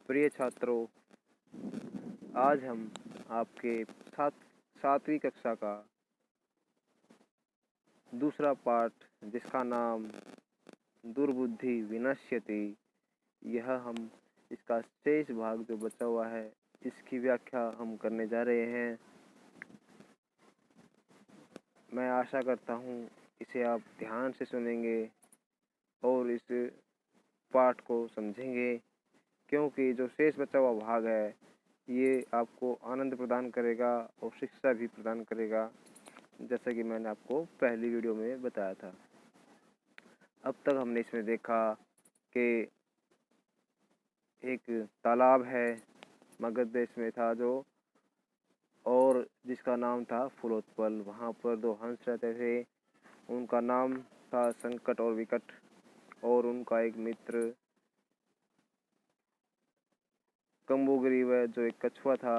प्रिय छात्रों, आज हम आपके साथ 7वीं कक्षा का दूसरा पाठ, जिसका नाम दुर्बुद्धि विनश्यति, यह हम इसका शेष भाग जो बचा हुआ है, इसकी व्याख्या हम करने जा रहे हैं। मैं आशा करता हूँ इसे आप ध्यान से सुनेंगे और इस पाठ को समझेंगे, क्योंकि जो शेष बचा हुआ भाग है ये आपको आनंद प्रदान करेगा और शिक्षा भी प्रदान करेगा, जैसा कि मैंने आपको पहली वीडियो में बताया था। अब तक हमने इसमें देखा कि एक तालाब है, मगध देश में था जो, और जिसका नाम था फुलोत्पल। वहाँ पर 2 हंस रहते थे, उनका नाम था संकट और विकट, और उनका एक मित्र कम्बुग्रीव जो एक कछुआ था,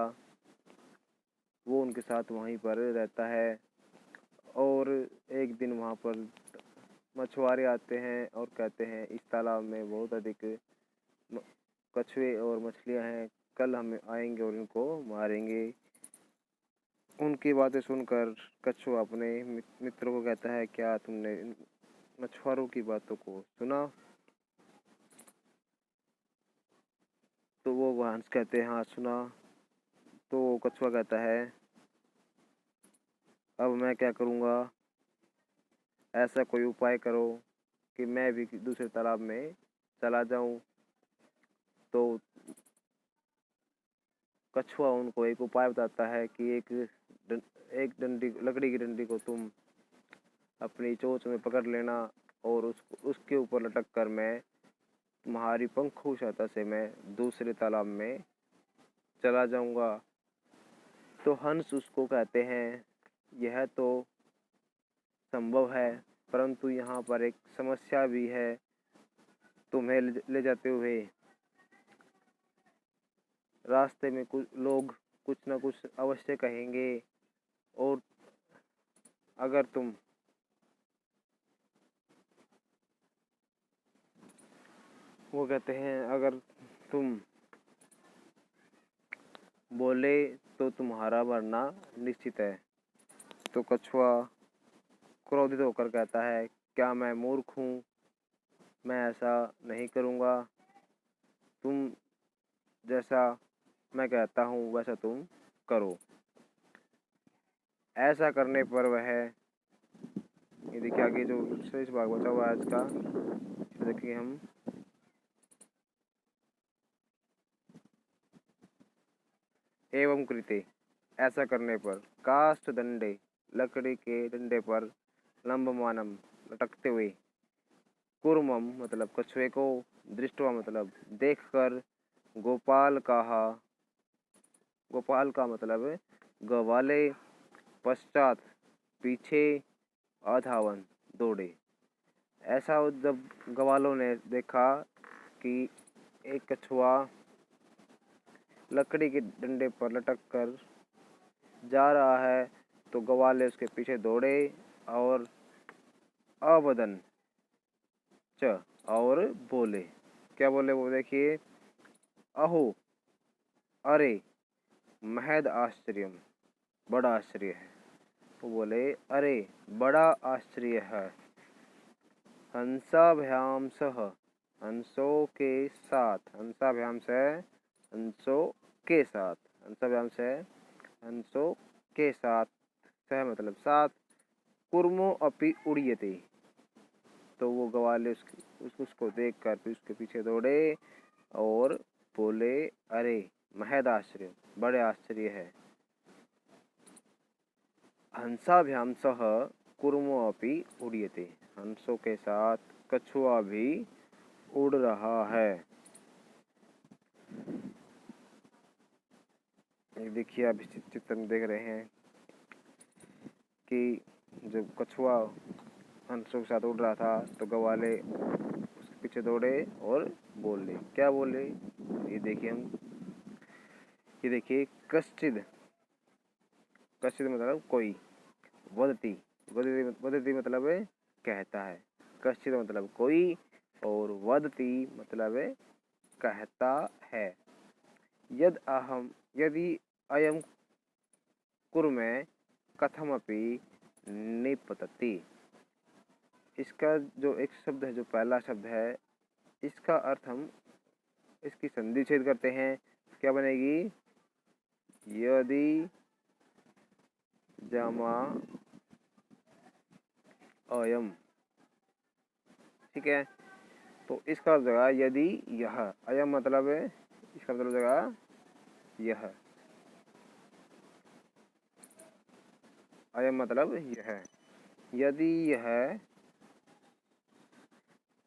वो उनके साथ वहीं पर रहता है। और एक दिन वहाँ पर मछुआरे आते हैं और कहते हैं इस तालाब में बहुत अधिक कछुए और मछलियाँ हैं, कल हम आएंगे और इनको मारेंगे। उनकी बातें सुनकर कछुआ अपने मित्रों को कहता है, क्या तुमने मछुआरों की बातों को सुना? तो वो हंस कहते हैं, हाँ सुना। तो कछुआ कहता है, अब मैं क्या करूँगा? ऐसा कोई उपाय करो कि मैं भी दूसरे तालाब में चला जाऊं। तो कछुआ उनको एक उपाय बताता है कि एक डंडी, लकड़ी की डंडी को तुम अपनी चोंच में पकड़ लेना और उसके ऊपर लटक कर मैं तुम्हारी पंखों सहायता से मैं दूसरे तालाब में चला जाऊंगा। तो हंस उसको कहते हैं, यह तो संभव है, परंतु यहाँ पर एक समस्या भी है। तुम्हें ले जाते हुए रास्ते में कुछ लोग कुछ न कुछ अवश्य कहेंगे, और अगर तुम वो कहते हैं अगर तुम बोले तो तुम्हारा मरना निश्चित है। तो कछुआ क्रोधित होकर कहता है, क्या मैं मूर्ख हूँ? मैं ऐसा नहीं करूँगा। तुम जैसा मैं कहता हूँ वैसा तुम करो। ऐसा करने पर वह, ये देखिए आगे जो शेष भाग बचा हुआ है इसका, देखिए हम एवं कृते, ऐसा करने पर काष्ठ दंडे, लकड़ी के डंडे पर लंबमानम, लटकते हुए, कुर्मम मतलब कछुए को, दृष्टवा मतलब देखकर, गोपाल कहा, गोपाल का मतलब गवाले, पश्चात पीछे, अधावन दौड़े। ऐसा जब गवालों ने देखा कि एक कछुआ लकड़ी के डंडे पर लटक कर जा रहा है, तो गवाले उसके पीछे दौड़े और अवदन च और बोले। क्या बोले वो? देखिए, अहो, अरे, महद आश्चर्यम, बड़ा आश्चर्य है। वो बोले, अरे बड़ा आश्चर्य है। हंसाभ्याम सह, हंसों के साथ, हंसाभ्याम से हंसों के साथ, हंसाभ्याम से हंसों के साथ, सह मतलब साथ, कुर्मो अपि उड़ियते। तो वो गवाले उसको देख कर फिर उसके पीछे दौड़े और बोले, अरे महद आश्चर्य, बड़े आश्चर्य है। हंसाभ्याम सह कुर्मो अपि उड़ियते, हंसों के साथ कछुआ भी उड़ रहा है। देखिए, आप इस चित्र में देख रहे हैं कि जब कछुआ हंसों के साथ उड़ रहा था तो गवाले उसके पीछे दौड़े और बोले। क्या बोले? ये देखिए हम, ये देखिए, कश्चिद, कश्चिद मतलब कोई, वदती, वदती मतलब कहता है, कश्चिद मतलब कोई, और वदती मतलब कहता है। यदि अयम कुर्मे कथमपि निपतति। इसका जो एक शब्द है, जो पहला शब्द है, इसका अर्थ हम इसकी संधि छेद करते हैं। क्या बनेगी? यदि जमा अयम। ठीक है, तो इसका अर्थ होगा यदि यह। अयम मतलब है, इसका मतलब हो जाएगा यह। अयम मतलब यह। यदि यह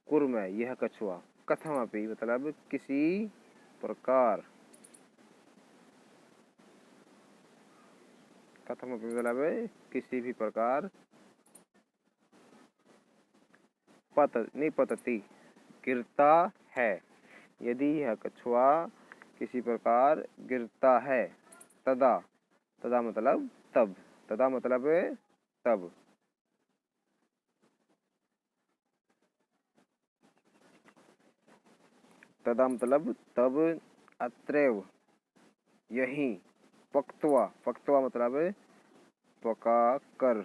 कुर्म, यह कछुआ, कथमपि मतलब किसी प्रकार, कथमपि मतलब किसी भी प्रकार, निपतति गिरता है। यदि यह कछुआ किसी प्रकार गिरता है, तदा, तदा मतलब तब, तदा मतलब तब, तदा मतलब तब, अत्रैव यही, पक्त्वा, पक्त्वा मतलब पका कर,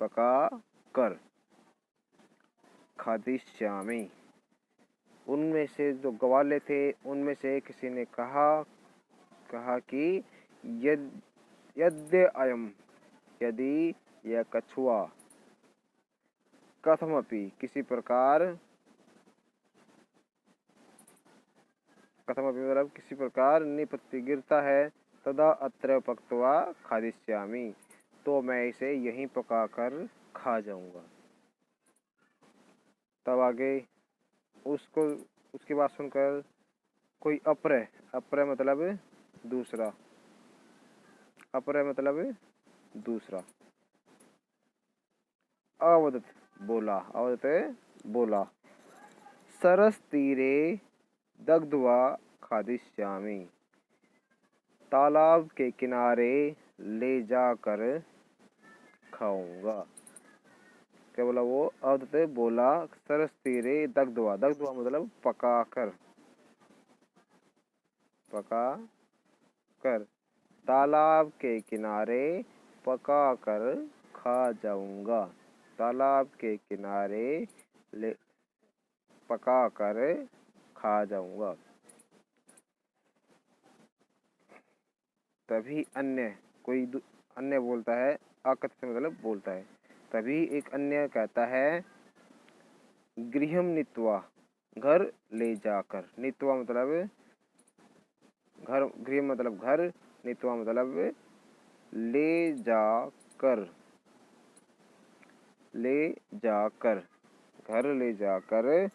पका कर, खादिष्यामि। उनमें से जो ग्वाले थे, उनमें से किसी ने कहा कि यद्य अयम, यदि यह कछुआ, कथमपि किसी प्रकार, कथमपि मतलब किसी प्रकार, निपतति गिरता है, तदा अत्र पक्त्वा खादिष्यामि, तो मैं इसे यहीं पकाकर खा जाऊंगा। तब आगे उसको, उसकी बात सुनकर कोई अप्रय, अप्रय मतलब दूसरा, अप्रय मतलब दूसरा, अवदत बोला, अवदत बोला, सरस तीरे दग्ध्वा खादिष्यामि, तालाब के किनारे ले जाकर खाऊंगा। क्या बोला वो? अवदत बोला, सरस तीरे दग्ध्वा, दग्ध्वा मतलब पकाकर, पका कर, तालाब के किनारे पका कर खा जाऊंगा, तालाब के किनारे ले पका कर खा जाऊंगा। तभी अन्य, कोई अन्य बोलता है, अकथित मतलब बोलता है। तभी एक अन्य कहता है, गृहम नीत्वा, घर ले जाकर, नीत्वा मतलब घर, गृह मतलब घर, नीत्वा मतलब ले जाकर, ले जाकर, घर ले जाकर,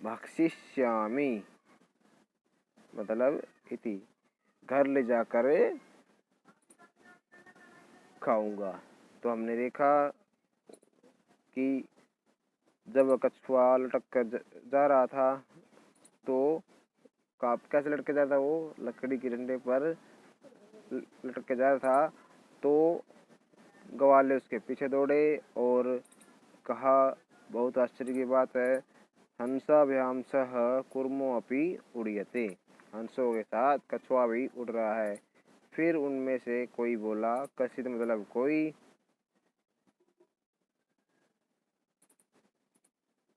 भक्षिष्यामि मतलब इति, घर ले जाकर खाऊंगा। तो हमने देखा कि जब कछुआ लटक कर जा रहा था, तो कैसे लटक जा रहा था? वो लकड़ी के डंडे पर लटक के जा रहा था। तो ग्वाले उसके पीछे दौड़े और कहा, बहुत आश्चर्य की बात है, हंसाभ्याम सह कुर्मो अपि उड़ीयते, हंसों के साथ कछुआ भी उड़ रहा है। फिर उनमें से कोई बोला, कश्चित् मतलब कोई,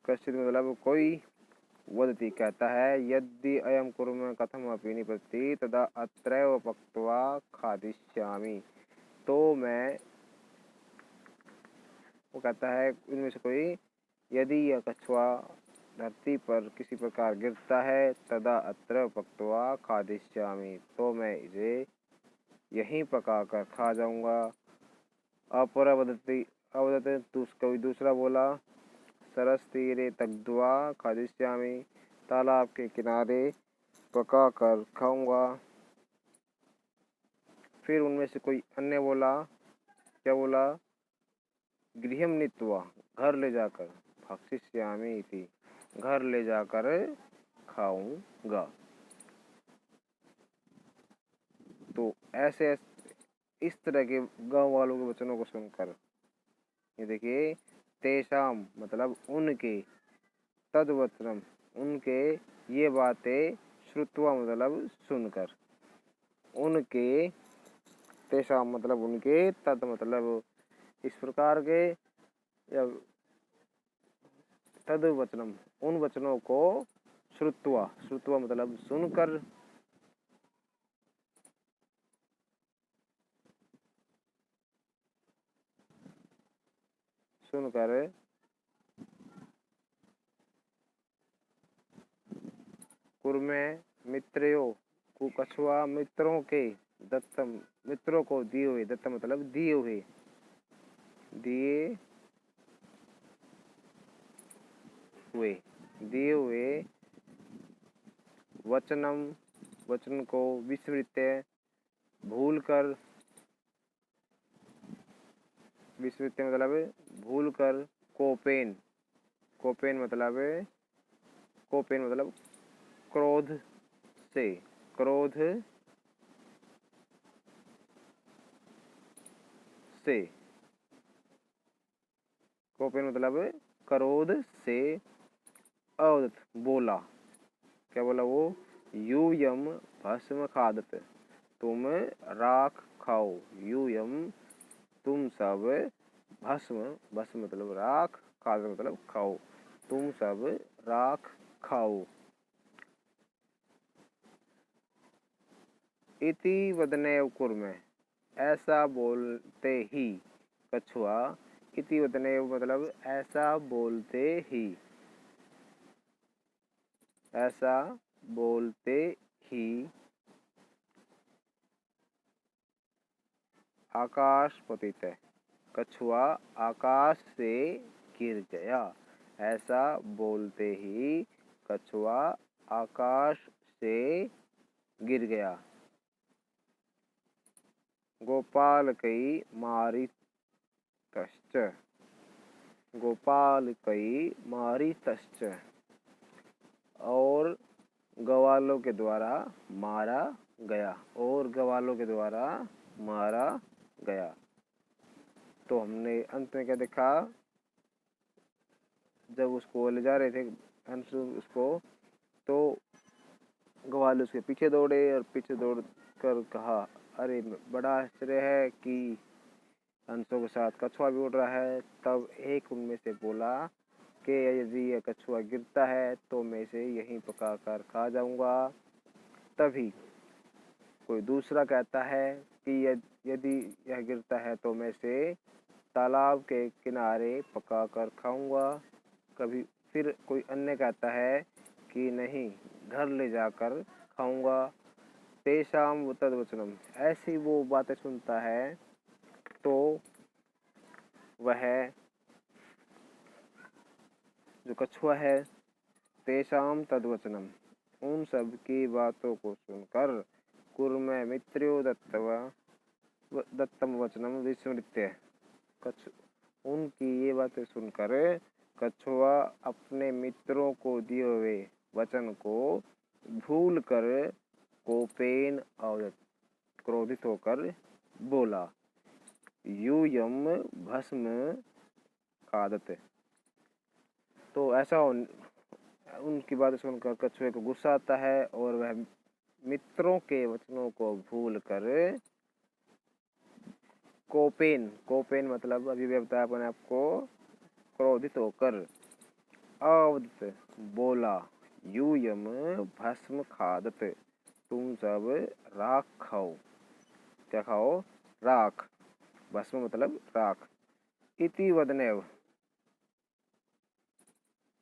कश्चित् मतलब कोई, वदति कहता है, यदि अयम कुर्म कथमपि निपतति तदा अत्रैव पक्त्वा खादिष्यामि, तो मैं, वो कहता है इनमें से कोई, यदि यह कछुआ धरती पर किसी प्रकार गिरता है, तदा अत्र पक्त्वा खादिष्यामि, तो मैं इसे यहीं पकाकर खा जाऊंगा। अपरा वदति, अवदत कोई दूसरा बोला, सरस तीरे दग्ध्वा खादिष्यामि, तालाब के किनारे पका कर खाऊंगा। फिर उनमें से कोई अन्य बोला, क्या बोला? गृहम नीत्वा, घर ले जाकर, भक्षिष्यामि इति, घर ले जाकर खाऊंगा। तो ऐसे इस तरह के गांव वालों के वचनों को सुनकर, ये देखिए, तेषाम मतलब उनके, तद्वचनम उनके ये बातें श्रुत्वा मतलब सुनकर, उनके तेषां मतलब उनके, तद मतलब इस प्रकार के, या तद वचनम उन वचनों को, श्रुत्वा श्रुत्वा मतलब सुनकर, सुनकर कुर्मे मित्रों को, कछुआ मित्रों के, दत्तम मित्रों को दिए हुए, दत्तम मतलब दिए हुए, दिए हुए, दिए हुए वचनम वचन को विस्मृत्य भूल कर, विस्मृत्य मतलब भूल कर, कोपेन कोपेन मतलब कोपेन मतलब क्रोध से, क्रोध से, कोपेन मतलब क्रोध से, अवदत बोला, क्या बोला वो, यूयम भस्म खादत, तुम राख खाओ, यूयम तुम सब, भस्म भस्म मतलब राख, खादत मतलब खाओ, तुम सब राख खाओ। इति वदनेव कुर्मे, ऐसा बोलते ही, कछुआ, इति वदनेव मतलब ऐसा बोलते ही, ऐसा बोलते ही, आकाश पतित है, कछुआ आकाश से गिर गया, ऐसा बोलते ही कछुआ आकाश से गिर गया। गोपाल कई मारी तश्च, गोपाल कई मारी तश्च, और ग्वालों के द्वारा मारा गया, और ग्वालों के द्वारा मारा गया। तो हमने अंत में क्या देखा, जब उसको ले जा रहे थे हंस उसको, तो ग्वाल उसके पीछे दौड़े, और पीछे दौड़ कर कहा, अरे बड़ा आश्चर्य है कि हंसों के साथ कछुआ भी उड़ रहा है। तब एक उनमें से बोला कि यदि यह कछुआ गिरता है तो मैं इसे यहीं पका कर खा जाऊंगा। तभी कोई दूसरा कहता है कि यदि यह गिरता है तो मैं इसे तालाब के किनारे पका कर खाऊंगा। कभी फिर कोई अन्य कहता है कि नहीं, घर ले जाकर खाऊंगा। तेषाम तद्वचनम, ऐसी वो बातें सुनता है तो वह जो कछुआ है, तेषाम तद्वचनम उन सब की बातों को सुनकर, कुर्मे मित्रो दत्तम वचनम विस्मृत्य, उनकी ये बातें सुनकर कछुआ अपने मित्रों को दिए हुए वचन को भूल कर, कोपेन और क्रोधित होकर बोला, यूयम भस्म खादत। तो ऐसा उनकी बातें सुनकर कछुए को गुस्सा आता है, और वह मित्रों के वचनों को भूल कर, कोपेन कोपेन मतलब अभी भी बताया अपने आपको, क्रोधित होकर, अवदत बोला, यूयम भस्म खादत, तुम सब राख खाओ। क्या खाओ, राख, भस्म मतलब राख। इति वदनेव,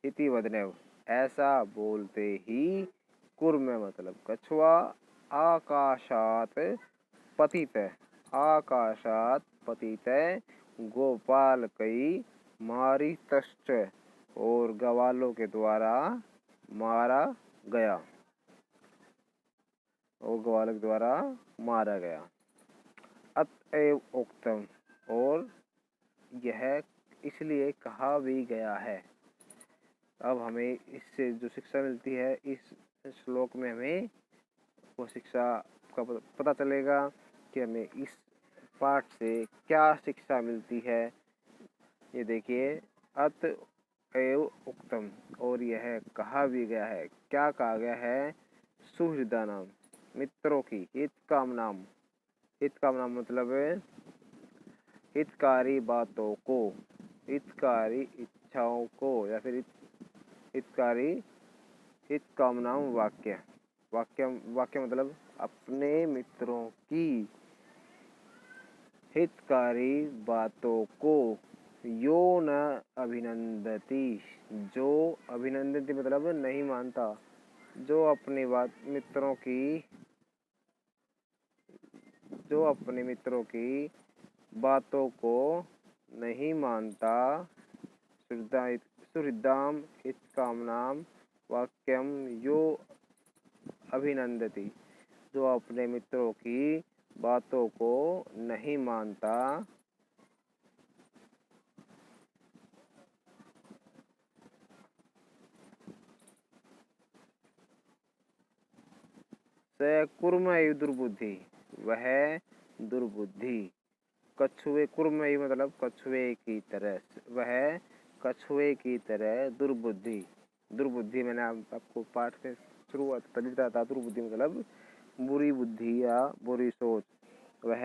इति वदनेव ऐसा बोलते ही, कुर्म मतलब कछुआ, आकाशात पतित, आकाशात पतित, गोपाल कई मारितश्च, और ग्वालों के द्वारा मारा गया, और ग्वालों के द्वारा मारा गया। अतएव उक्तम, और यह इसलिए कहा भी गया है। अब हमें इससे जो शिक्षा मिलती है, इस श्लोक में हमें वो शिक्षा का पता चलेगा कि हमें इस पाठ से क्या शिक्षा मिलती है। ये देखिए, एव उक्तम, और यह कहा भी गया है। क्या कहा गया है? सुहृदानाम, मित्रों की, हितकामनाम, हितकामनाम मतलब हितकारी बातों को, हितकारी इच्छाओं को, या फिर हितकारी हितकामनाम वाक्य, वाक्य मतलब अपने मित्रों की हितकारी बातों को यो न अभिनंदती, जो अभिनंदती मतलब नहीं मानता, जो अपने मित्रों की बातों को नहीं मानता, सुहृदाम हितकामनाम वाक्यम यो अभिनंदती, जो अपने मित्रों की बातों को नहीं मानता, स कुर्मैव दुर्बुद्धि, वह दुर्बुद्धि, कछुए, कुर्मैव मतलब कछुए की तरह, वह कछुए की तरह दुर्बुद्धि, दुर्बुद्धि मैंने आपको पाठ के शुरुआत तभी बताया था, दुर्बुद्धि मतलब बुरी बुद्धि या बुरी सोच, वह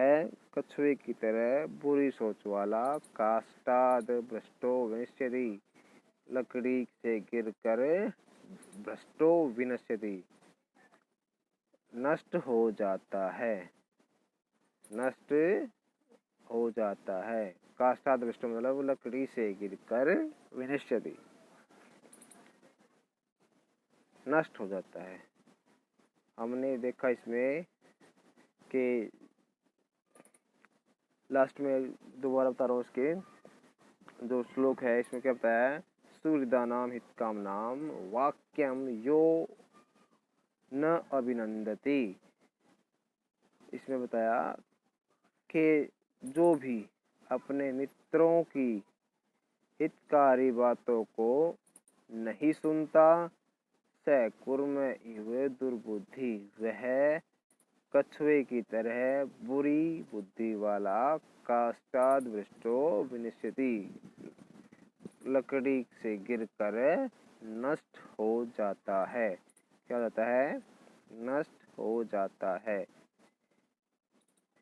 कछुए की तरह बुरी सोच वाला, काष्ठाद भ्रष्टो विनश्यति, लकड़ी से गिरकर भ्रष्टो विनश्यति, नष्ट हो जाता है, नष्ट हो जाता है। काष्ठाद भ्रष्टो मतलब लकड़ी से गिरकर विनश्यति, नष्ट हो जाता है। हमने देखा इसमें कि लास्ट में दोबारा बता रहा हूँ, इसके जो श्लोक है इसमें क्या बताया है? सुहृदानाम हितकामनाम वाक्यम यो न अभिनंदति, इसमें बताया कि जो भी अपने मित्रों की हितकारी बातों को नहीं सुनता, स कुर्म इव दुर्बुद्धि, वह कछुए की तरह बुरी बुद्धि वाला, काष्ठाद भ्रष्टो विनश्यति, लकड़ी से गिरकर नष्ट हो जाता है। क्या हो जाता है? नष्ट हो जाता है।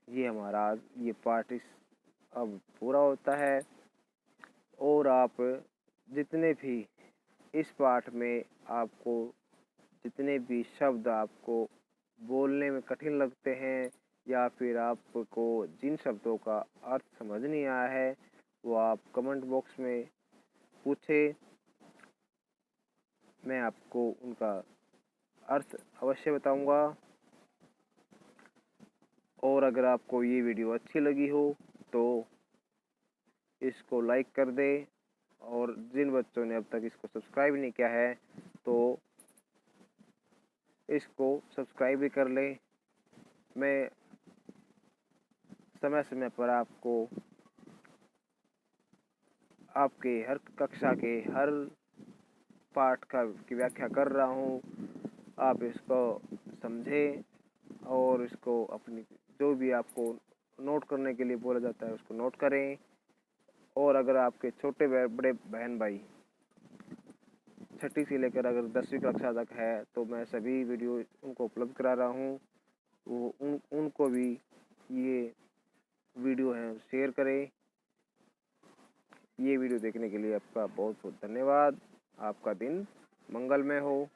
ये हमारा ये पाठ अब पूरा होता है, और आप जितने भी इस पाठ में आपको जितने भी शब्द आपको बोलने में कठिन लगते हैं, या फिर आपको जिन शब्दों का अर्थ समझ नहीं आया है, वो आप कमेंट बॉक्स में पूछे, मैं आपको उनका अर्थ अवश्य बताऊंगा। और अगर आपको ये वीडियो अच्छी लगी हो तो इसको लाइक कर दे, और जिन बच्चों ने अब तक इसको सब्सक्राइब नहीं किया है तो इसको सब्सक्राइब भी कर ले। मैं समय समय पर आपको आपके हर कक्षा के हर पाठ की व्याख्या कर रहा हूँ। आप इसको समझें और इसको अपनी जो भी आपको नोट करने के लिए बोला जाता है उसको नोट करें। और अगर आपके छोटे बड़े बहन भाई 6ठी से लेकर अगर 10वीं कक्षा तक है तो मैं सभी वीडियो उनको उपलब्ध करा रहा हूँ, वो उनको भी ये वीडियो है शेयर करें। ये वीडियो देखने के लिए आपका बहुत बहुत धन्यवाद। आपका दिन मंगलमय हो।